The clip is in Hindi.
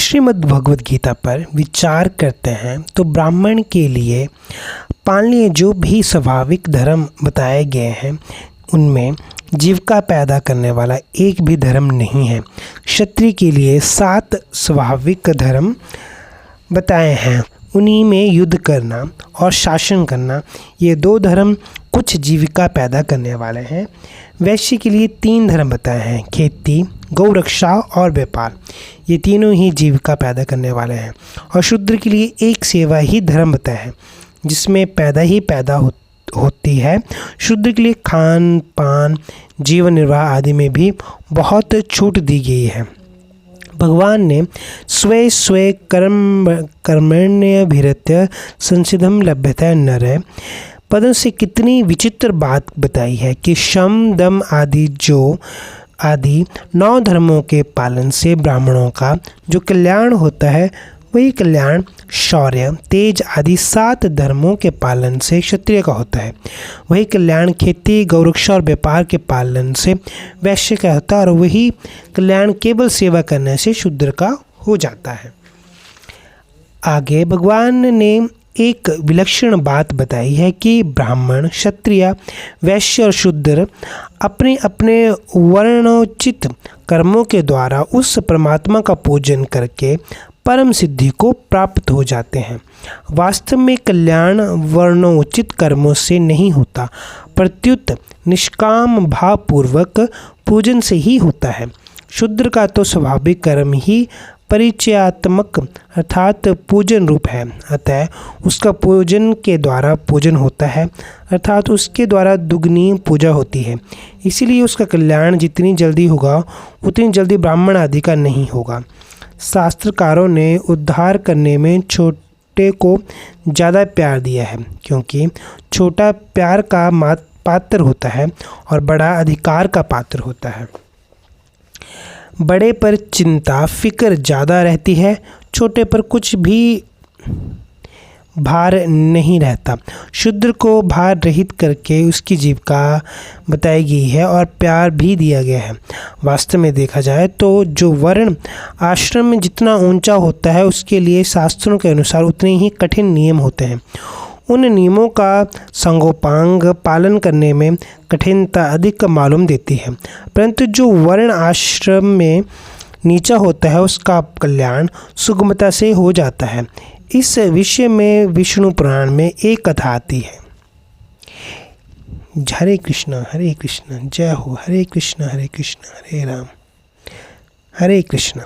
श्रीमद् भगवद गीता पर विचार करते हैं तो ब्राह्मण के लिए पालनीय जो भी स्वाभाविक धर्म बताए गए हैं उनमें जीविका पैदा करने वाला एक भी धर्म नहीं है। क्षत्रिय के लिए 7 स्वाभाविक धर्म बताए हैं, उन्हीं में युद्ध करना और शासन करना, ये 2 धर्म कुछ जीविका पैदा करने वाले हैं। वैश्य के लिए 3 धर्म बताए हैं, खेती, गौ रक्षा और व्यापार, ये तीनों ही जीविका पैदा करने वाले हैं। और शूद्र के लिए एक सेवा ही धर्म बताया है जिसमें पैदा होती है। शूद्र के लिए खान पान, जीवन निर्वाह आदि में भी बहुत छूट दी गई है। भगवान ने स्वे स्वे कर्मण्यभिरत्य संसिद्धं लभ्यते नरः पदों से कितनी विचित्र बात बताई है कि शम दम आदि 9 धर्मों के पालन से ब्राह्मणों का जो कल्याण होता है वही कल्याण शौर्य, तेज आदि 7 धर्मों के पालन से क्षत्रिय का होता है। वही कल्याण खेती, गौरक्षा और व्यापार के पालन से वैश्य का होता है और वही कल्याण केवल सेवा करने से शूद्र का हो जाता है। आगे भगवान ने एक विलक्षण बात बताई है कि ब्राह्मण, क्षत्रिय, वैश्य और शूद्र अपने अपने वर्णोचित कर्मों के द्वारा उस परमात्मा का पूजन करके परम सिद्धि को प्राप्त हो जाते हैं। वास्तव में कल्याण वर्णोचित कर्मों से नहीं होता, प्रत्युत निष्काम भावपूर्वक पूजन से ही होता है। शूद्र का तो स्वाभाविक कर्म ही परिचयात्मक अर्थात पूजन रूप है, अतः उसका पूजन के द्वारा पूजन होता है, अर्थात उसके द्वारा दुगनी पूजा होती है। इसीलिए उसका कल्याण जितनी जल्दी होगा उतनी जल्दी ब्राह्मण आदि का नहीं होगा। शास्त्रकारों ने उद्धार करने में छोटे को ज़्यादा प्यार दिया है, क्योंकि छोटा प्यार का पात्र होता है और बड़ा अधिकार का पात्र होता है। बड़े पर चिंता फिक्र ज़्यादा रहती है, छोटे पर कुछ भी भार नहीं रहता। शूद्र को भार रहित करके उसकी जीविका बताई गई है और प्यार भी दिया गया है। वास्तव में देखा जाए तो जो वर्ण आश्रम में जितना ऊंचा होता है उसके लिए शास्त्रों के अनुसार उतने ही कठिन नियम होते हैं। उन नियमों का संगोपांग पालन करने में कठिनता अधिक मालूम देती है, परंतु जो वर्ण आश्रम में नीचा होता है उसका कल्याण सुगमता से हो जाता है। इस विषय में विष्णु पुराण में एक कथा आती है। हरे कृष्ण जय हो, हरे कृष्ण हरे राम हरे कृष्ण।